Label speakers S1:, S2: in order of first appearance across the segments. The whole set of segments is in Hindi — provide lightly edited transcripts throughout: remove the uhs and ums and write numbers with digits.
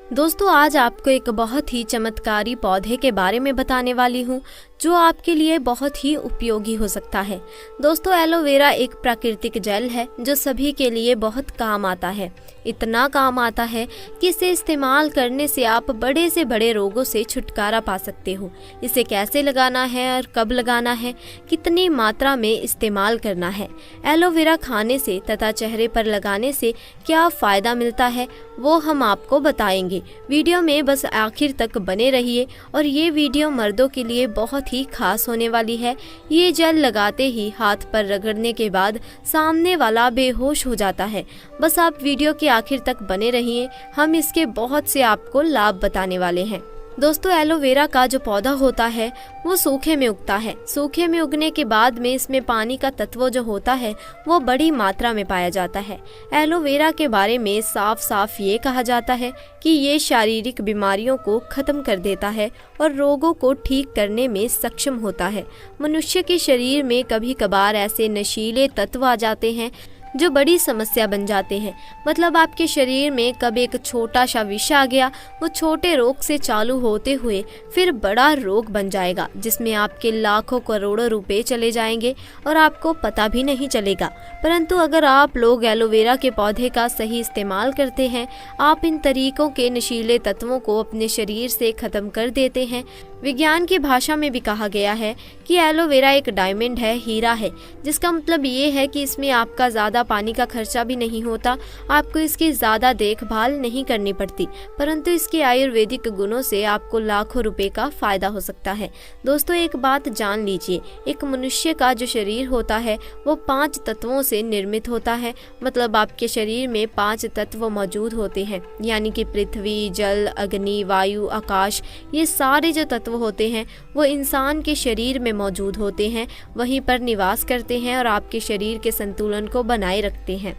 S1: दोस्तों आज आपको एक बहुत ही चमत्कारी पौधे के बारे में बताने वाली हूँ जो आपके लिए बहुत ही उपयोगी हो सकता है। दोस्तों एलोवेरा एक प्राकृतिक जेल है जो सभी के लिए बहुत काम आता है। इतना काम आता है कि इसे इस्तेमाल करने से आप बड़े से बड़े रोगों से छुटकारा पा सकते हो। इसे कैसे लगाना है और कब लगाना है, कितनी मात्रा में इस्तेमाल करना है, एलोवेरा खाने से तथा चेहरे पर लगाने से क्या फ़ायदा मिलता है वो हम आपको बताएंगे। वीडियो में बस आखिर तक बने रहिए और ये वीडियो मर्दों के लिए बहुत ही खास होने वाली है। ये जेल लगाते ही हाथ पर रगड़ने के बाद सामने वाला बेहोश हो जाता है। बस आप वीडियो के आखिर तक बने रहिए, हम इसके बहुत से आपको लाभ बताने वाले हैं। दोस्तों एलोवेरा का जो पौधा होता है वो सूखे में उगता है। सूखे में उगने के बाद में इसमें पानी का तत्व जो होता है वो बड़ी मात्रा में पाया जाता है। एलोवेरा के बारे में साफ साफ ये कहा जाता है कि ये शारीरिक बीमारियों को खत्म कर देता है और रोगों को ठीक करने में सक्षम होता है। मनुष्य के शरीर में कभी कभार ऐसे नशीले तत्व आ जाते हैं जो बड़ी समस्या बन जाते हैं। मतलब आपके शरीर में कब एक छोटा सा विष आ गया, वो छोटे रोग से चालू होते हुए फिर बड़ा रोग बन जाएगा जिसमें आपके लाखों करोड़ों रुपए चले जाएंगे और आपको पता भी नहीं चलेगा। परंतु अगर आप लोग एलोवेरा के पौधे का सही इस्तेमाल करते हैं, आप इन तरीकों के नशीले तत्वों को अपने शरीर से खत्म कर देते हैं। विज्ञान की भाषा में भी कहा गया है कि एलोवेरा एक डायमंड है, हीरा है, जिसका मतलब ये है कि इसमें आपका ज़्यादा पानी का खर्चा भी नहीं होता, आपको इसकी ज़्यादा देखभाल नहीं करनी पड़ती, परंतु इसके आयुर्वेदिक गुणों से आपको लाखों रुपए का फायदा हो सकता है। दोस्तों एक बात जान लीजिए, एक मनुष्य का जो शरीर होता है वो 5 तत्वों से निर्मित होता है। मतलब आपके शरीर में 5 तत्व मौजूद होते हैं, यानी कि पृथ्वी, जल, अग्नि, वायु, आकाश। ये सारे जो तत्व होते हैं वो इंसान के शरीर में मौजूद होते हैं, वहीं पर निवास करते हैं और आपके शरीर के संतुलन को बनाए रखते हैं।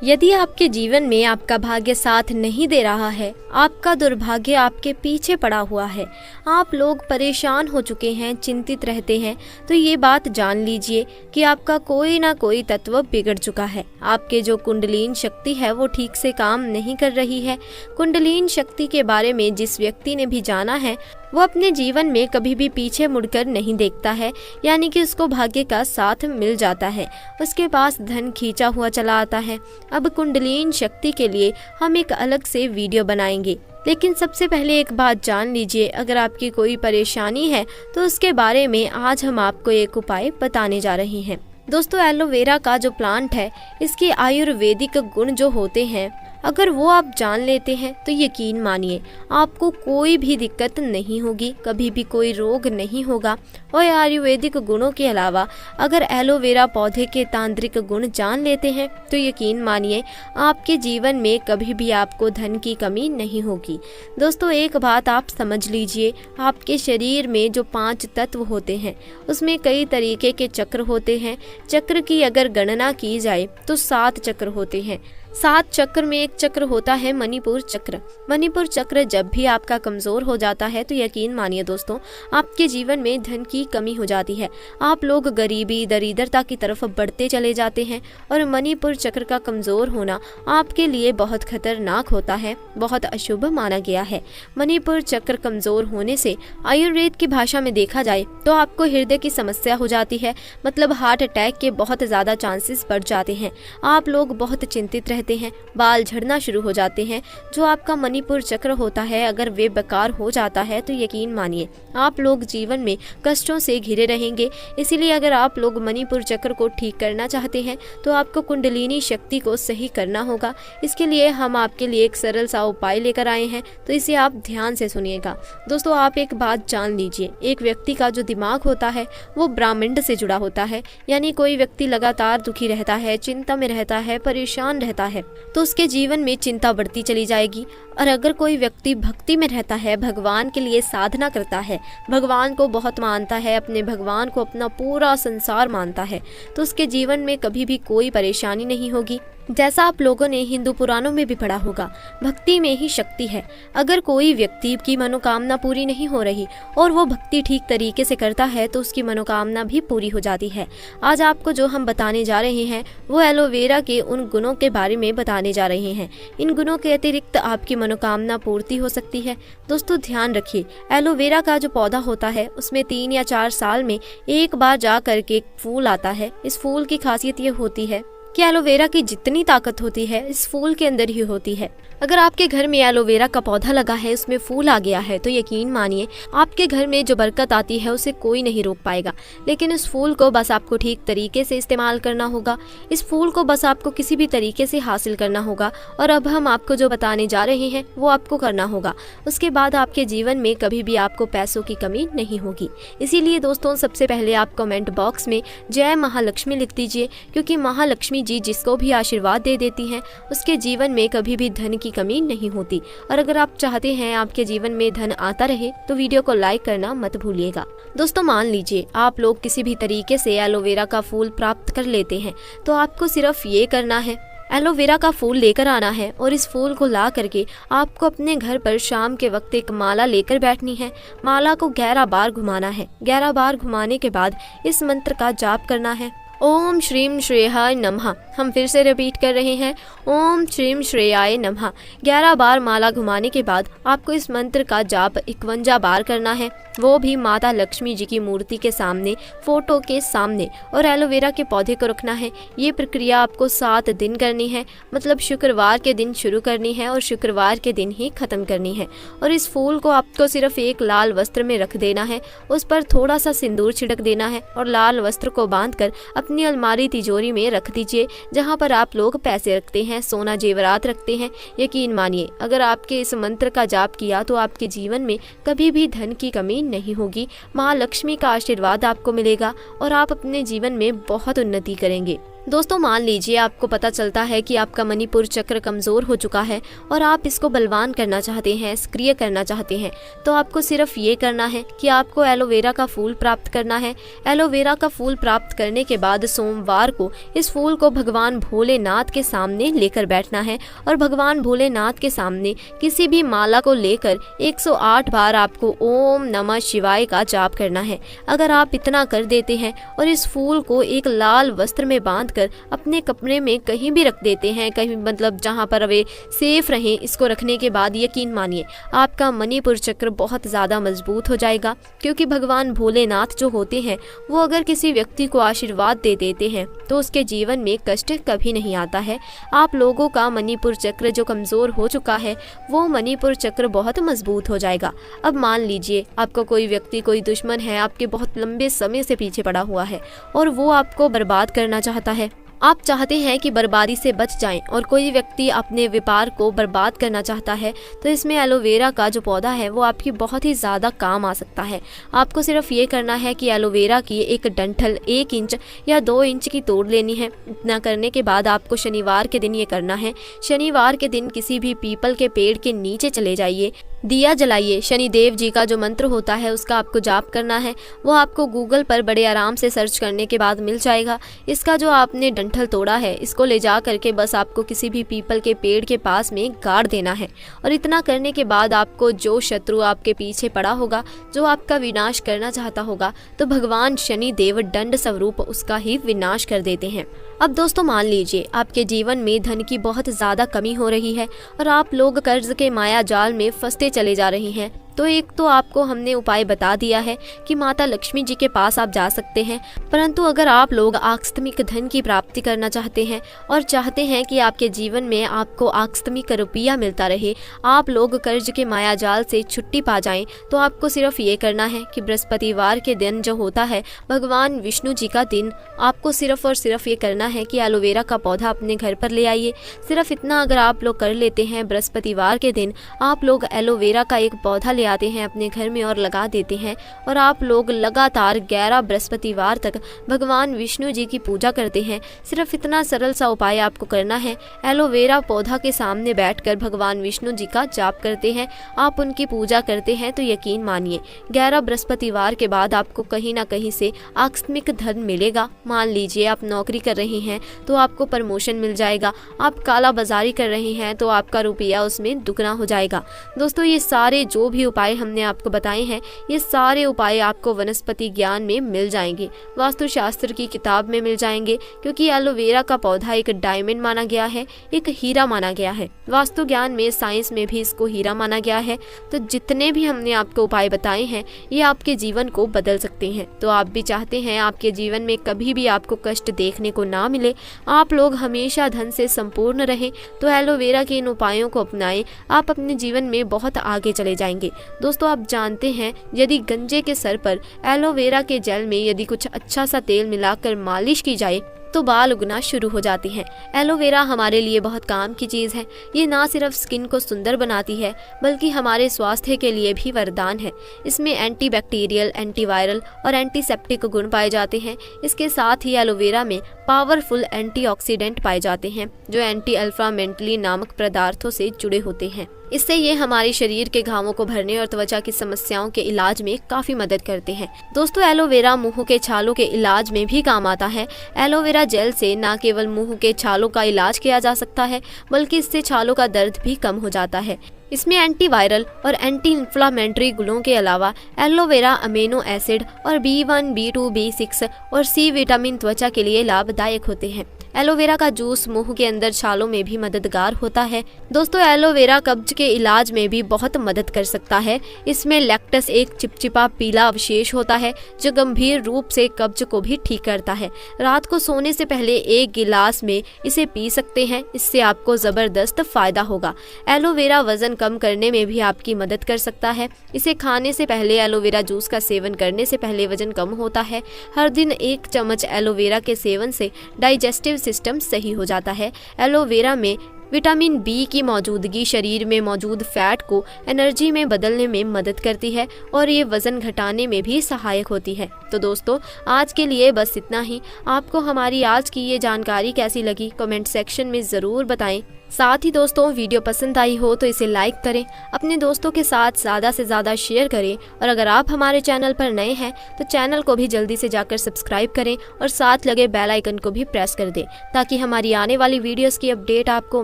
S1: यदि आपके जीवन में आपका भाग्य साथ नहीं दे रहा है, आपका दुर्भाग्य आपके पीछे पड़ा हुआ है, आप लोग परेशान हो चुके हैं, चिंतित रहते हैं, तो ये बात जान लीजिए कि आपका कोई ना कोई तत्व बिगड़ चुका है। आपके जो कुंडलीन शक्ति है वो ठीक से काम नहीं कर रही है। कुंडलीन शक्ति के बारे में जिस व्यक्ति ने भी जाना है वो अपने जीवन में कभी भी पीछे मुड़कर नहीं देखता है, यानी कि उसको भाग्य का साथ मिल जाता है, उसके पास धन खींचा हुआ चला आता है। अब कुंडलीन शक्ति के लिए हम एक अलग से वीडियो बनाएंगे, लेकिन सबसे पहले एक बात जान लीजिए, अगर आपकी कोई परेशानी है तो उसके बारे में आज हम आपको एक उपाय बताने जा रहे हैं। दोस्तों एलोवेरा का जो प्लांट है इसके आयुर्वेदिक गुण जो होते हैं अगर वो आप जान लेते हैं तो यकीन मानिए आपको कोई भी दिक्कत नहीं होगी, कभी भी कोई रोग नहीं होगा। और आयुर्वेदिक गुणों के अलावा अगर एलोवेरा पौधे के तांत्रिक गुण जान लेते हैं तो यकीन मानिए आपके जीवन में कभी भी आपको धन की कमी नहीं होगी। दोस्तों एक बात आप समझ लीजिए, आपके शरीर में जो 5 तत्व होते हैं उसमें कई तरीके के चक्र होते हैं। चक्र की अगर गणना की जाए तो 7 चक्र होते हैं। 7 चक्र में एक चक्र होता है मणिपुर चक्र। मणिपुर चक्र जब भी आपका कमजोर हो जाता है तो यकीन मानिए दोस्तों आपके जीवन में धन की कमी हो जाती है, आप लोग गरीबी दरिद्रता की तरफ बढ़ते चले जाते हैं। और मणिपुर चक्र का कमजोर होना आपके लिए बहुत खतरनाक होता है, बहुत अशुभ माना गया है। मणिपुर चक्र कमजोर होने से आयुर्वेद की भाषा में देखा जाए तो आपको हृदय की समस्या हो जाती है, मतलब हार्ट अटैक के बहुत ज्यादा चांसेस बढ़ जाते हैं। आप लोग बहुत चिंतित रहते हैं, बाल झड़ना शुरू हो जाते हैं। जो आपका मणिपुर चक्र होता है अगर वे बेकार हो जाता है तो यकीन मानिए आप लोग जीवन में कष्टों से घिरे रहेंगे। इसीलिए अगर आप लोग मणिपुर चक्र को ठीक करना चाहते हैं तो आपको कुंडलिनी शक्ति को सही करना होगा। इसके लिए हम आपके लिए एक सरल सा उपाय लेकर आए हैं, तो इसे आप ध्यान से सुनिएगा। दोस्तों आप एक बात जान लीजिए, एक व्यक्ति का जो दिमाग होता है वो ब्रह्मांड से जुड़ा होता है, यानी कोई व्यक्ति लगातार दुखी रहता है, चिंता में रहता है, परेशान रहता है तो उसके जीवन में चिंता बढ़ती चली जाएगी। और अगर कोई व्यक्ति भक्ति में रहता है, भगवान के लिए साधना करता है, भगवान को बहुत मानता है, अपने भगवान को अपना पूरा संसार मानता है, तो उसके जीवन में कभी भी कोई परेशानी नहीं होगी। जैसा आप लोगों ने हिंदू पुराणों में भी पढ़ा होगा, भक्ति में ही शक्ति है। अगर कोई व्यक्ति की मनोकामना पूरी नहीं हो रही और वो भक्ति ठीक तरीके से करता है तो उसकी मनोकामना भी पूरी हो जाती है। आज आपको जो हम बताने जा रहे हैं वो एलोवेरा के उन गुणों के बारे में बताने जा रहे हैं। इन गुणों के अतिरिक्त आपकी मनोकामना पूर्ति हो सकती है। दोस्तों ध्यान रखिए, एलोवेरा का जो पौधा होता है उसमें 3 या 4 साल में एक बार जा करके फूल आता है। इस फूल की खासियत ये होती है कि एलोवेरा की जितनी ताकत होती है इस फूल के अंदर ही होती है। अगर आपके घर में एलोवेरा का पौधा लगा है, उसमें फूल आ गया है, तो यकीन मानिए आपके घर में जो बरकत आती है उसे कोई नहीं रोक पाएगा। लेकिन इस फूल को बस आपको ठीक तरीके से इस्तेमाल करना होगा। इस फूल को बस आपको किसी भी तरीके से हासिल करना होगा। और अब हम आपको जो बताने जा रहे हैं वो आपको करना होगा। उसके बाद आपके जीवन में कभी भी आपको पैसों की कमी नहीं होगी। इसीलिए दोस्तों, सबसे पहले आप कमेंट बॉक्स में जय महालक्ष्मी लिख दीजिए, क्योंकि महालक्ष्मी जी जिसको भी आशीर्वाद दे देती हैं उसके जीवन में कभी भी धन की कमी नहीं होती। और अगर आप चाहते हैं आपके जीवन में धन आता रहे तो वीडियो को लाइक करना मत भूलिएगा। दोस्तों मान लीजिए आप लोग किसी भी तरीके से एलोवेरा का फूल प्राप्त कर लेते हैं, तो आपको सिर्फ ये करना है, एलोवेरा का फूल लेकर आना है और इस फूल को ला करके आपको अपने घर पर शाम के वक्त एक माला लेकर बैठनी है। माला को 11 बार घुमाना है। 11 बार घुमाने के बाद इस मंत्र का जाप करना है, ओम श्रीम श्रेयाय नमः। हम फिर से रिपीट कर रहे हैं, ओम श्रीम श्रेयाय नमः। 11 बार माला घुमाने के बाद आपको इस मंत्र का जाप 51 बार करना है, वो भी माता लक्ष्मी जी की मूर्ति के सामने, फोटो के सामने, और एलोवेरा के पौधे को रखना है। ये प्रक्रिया आपको 7 दिन करनी है, मतलब शुक्रवार के दिन शुरू करनी है और शुक्रवार के दिन ही खत्म करनी है। और इस फूल को आपको सिर्फ एक लाल वस्त्र में रख देना है, उस पर थोड़ा सा सिंदूर छिड़क देना है और लाल वस्त्र को बांधकर अपनी अलमारी तिजोरी में रख दीजिए, जहाँ पर आप लोग पैसे रखते हैं, सोना जेवरात रखते हैं। यकीन मानिए अगर आपके इस मंत्र का जाप किया तो आपके जीवन में कभी भी धन की कमी नहीं होगी। माँ लक्ष्मी का आशीर्वाद आपको मिलेगा और आप अपने जीवन में बहुत उन्नति करेंगे। दोस्तों मान लीजिए आपको पता चलता है कि आपका मणिपुर चक्र कमज़ोर हो चुका है और आप इसको बलवान करना चाहते हैं, सक्रिय करना चाहते हैं, तो आपको सिर्फ ये करना है कि आपको एलोवेरा का फूल प्राप्त करना है। एलोवेरा का फूल प्राप्त करने के बाद सोमवार को इस फूल को भगवान भोलेनाथ के सामने लेकर बैठना है और भगवान भोलेनाथ के सामने किसी भी माला को लेकर 108 बार आपको ओम नमः शिवाय का जाप करना है। अगर आप इतना कर देते हैं और इस फूल को एक लाल वस्त्र में बांध अपने कपड़े में कहीं भी रख देते हैं, कहीं मतलब जहां पर वे सेफ रहें, इसको रखने के बाद यकीन मानिए आपका मणिपुर चक्र बहुत ज़्यादा मजबूत हो जाएगा। क्योंकि भगवान भोलेनाथ जो होते हैं वो अगर किसी व्यक्ति को आशीर्वाद दे देते हैं तो उसके जीवन में कष्ट कभी नहीं आता है। आप लोगों का मणिपुर चक्र जो कमज़ोर हो चुका है वो मणिपुर चक्र बहुत मजबूत हो जाएगा। अब मान लीजिए आपका कोई व्यक्ति, कोई दुश्मन है, आपके बहुत लंबे समय से पीछे पड़ा हुआ है और वो आपको बर्बाद करना चाहता है। आप चाहते हैं कि बर्बादी से बच जाएं और कोई व्यक्ति अपने व्यापार को बर्बाद करना चाहता है, तो इसमें एलोवेरा का जो पौधा है वो आपकी बहुत ही ज़्यादा काम आ सकता है। आपको सिर्फ ये करना है कि एलोवेरा की एक डंठल 1 इंच या 2 इंच की तोड़ लेनी है। इतना करने के बाद आपको शनिवार के दिन ये करना है। शनिवार के दिन किसी भी पीपल के पेड़ के नीचे चले जाइए, दिया जलाइए। शनिदेव जी का जो मंत्र होता है उसका आपको जाप करना है। वो आपको गूगल पर बड़े आराम से सर्च करने के बाद मिल जाएगा। इसका जो आपने डंठल तोड़ा है इसको ले जा करके बस आपको किसी भी पीपल के पेड़ के पास में गाड़ देना है। और इतना करने के बाद आपको जो शत्रु आपके पीछे पड़ा होगा, जो आपका विनाश करना चाहता होगा, तो भगवान शनि देव दंड स्वरूप उसका ही विनाश कर देते हैं। अब दोस्तों मान लीजिए आपके जीवन में धन की बहुत ज़्यादा कमी हो रही है और आप लोग कर्ज के माया जाल में फंसते चले जा रहे हैं, तो एक तो आपको हमने उपाय बता दिया है कि माता लक्ष्मी जी के पास आप जा सकते हैं। परंतु अगर आप लोग आकस्मिक धन की प्राप्ति करना चाहते हैं और चाहते हैं कि आपके जीवन में आपको आकस्मिक रुपया मिलता रहे, आप लोग कर्ज के माया जाल से छुट्टी पा जाएं, तो आपको सिर्फ ये करना है कि बृहस्पतिवार के दिन जो होता है भगवान विष्णु जी का दिन, आपको सिर्फ और सिर्फ ये करना है कि एलोवेरा का पौधा अपने घर पर ले आइए। सिर्फ इतना अगर आप लोग कर लेते हैं, बृहस्पतिवार के दिन आप लोग एलोवेरा का एक पौधा ले आते हैं अपने घर में और लगा देते हैं और आप लोग लगातार 11 बृहस्पतिवार तक भगवान विष्णु जी की पूजा करते हैं। सिर्फ इतना सरल सा उपाय आपको करना है। एलोवेरा पौधा के सामने बैठकर भगवान विष्णु जी का जाप करते हैं, आप उनकी पूजा करते हैं तो यकीन मानिए 11 बृहस्पतिवार के बाद आपको कहीं ना कहीं से आकस्मिक धन मिलेगा। मान लीजिए आप नौकरी कर रहे हैं तो आपको प्रमोशन मिल जाएगा, आप काला बाजारी कर रहे हैं तो आपका रुपया उसमें दुगना हो जाएगा। दोस्तों ये सारे जो भी उपाय हमने आपको बताए हैं, ये सारे उपाय आपको वनस्पति ज्ञान में मिल जाएंगे, वास्तुशास्त्र की किताब में मिल जाएंगे, क्योंकि एलोवेरा का पौधा एक डायमंड माना गया है, एक हीरा माना गया है। वास्तु ज्ञान में, साइंस में भी इसको हीरा माना गया है। तो जितने भी हमने आपको उपाय बताए हैं ये आपके जीवन को बदल सकते हैं। तो आप भी चाहते हैं आपके जीवन में कभी भी आपको कष्ट देखने को ना मिले, आप लोग हमेशा धन से संपूर्ण रहें, तो एलोवेरा के इन उपायों को अपनाएं, आप अपने जीवन में बहुत आगे चले जाएंगे। दोस्तों आप जानते हैं यदि गंजे के सर पर एलोवेरा के जेल में यदि कुछ अच्छा सा तेल मिलाकर मालिश की जाए तो बाल उगना शुरू हो जाते हैं। एलोवेरा हमारे लिए बहुत काम की चीज़ है। ये ना सिर्फ स्किन को सुंदर बनाती है बल्कि हमारे स्वास्थ्य के लिए भी वरदान है। इसमें एंटीबैक्टीरियल, एंटीवायरल और एंटीसेप्टिक गुण पाए जाते हैं। इसके साथ ही एलोवेरा में पावरफुल एंटीऑक्सीडेंट पाए जाते हैं जो एंटी अल्फा-मेंटली नामक पदार्थों से जुड़े होते हैं। इससे ये हमारे शरीर के घावों को भरने और त्वचा की समस्याओं के इलाज में काफी मदद करते हैं। दोस्तों एलोवेरा मुंह के छालों के इलाज में भी काम आता है। एलोवेरा जेल से न केवल मुंह के छालों का इलाज किया जा सकता है बल्कि इससे छालों का दर्द भी कम हो जाता है। इसमें एंटीवायरल और एंटी इन्फ्लामेटरी गुणों के अलावा एलोवेरा अमीनो एसिड और B1, B2, B6 और C विटामिन त्वचा के लिए लाभदायक होते हैं। एलोवेरा का जूस मुंह के अंदर छालों में भी मददगार होता है। दोस्तों एलोवेरा कब्ज के इलाज में भी बहुत मदद कर सकता है। इसमें लैक्टस एक चिपचिपा पीला अवशेष होता है जो गंभीर रूप से कब्ज को भी ठीक करता है। रात को सोने से पहले 1 गिलास में इसे पी सकते हैं, इससे आपको जबरदस्त फायदा होगा। एलोवेरा वजन कम करने में भी आपकी मदद कर सकता है। इसे खाने से पहले एलोवेरा जूस का सेवन करने से पहले वजन कम होता है। हर दिन 1 चम्मच एलोवेरा के सेवन से डाइजेस्टिव सिस्टम सही हो जाता है। एलोवेरा में विटामिन बी की मौजूदगी शरीर में मौजूद फैट को एनर्जी में बदलने में मदद करती है और ये वजन घटाने में भी सहायक होती है। तो दोस्तों आज के लिए बस इतना ही। आपको हमारी आज की ये जानकारी कैसी लगी कमेंट सेक्शन में ज़रूर बताएं। साथ ही दोस्तों वीडियो पसंद आई हो तो इसे लाइक करें, अपने दोस्तों के साथ ज़्यादा से ज़्यादा शेयर करें और अगर आप हमारे चैनल पर नए हैं तो चैनल को भी जल्दी से जाकर सब्सक्राइब करें और साथ लगे बेल आइकन को भी प्रेस कर दें ताकि हमारी आने वाली वीडियोस की अपडेट आपको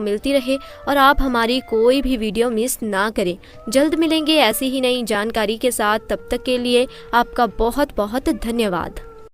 S1: मिलती रहे और आप हमारी कोई भी वीडियो मिस ना करें। जल्द मिलेंगे ऐसी ही नई जानकारी के साथ, तब तक के लिए आपका बहुत बहुत धन्यवाद।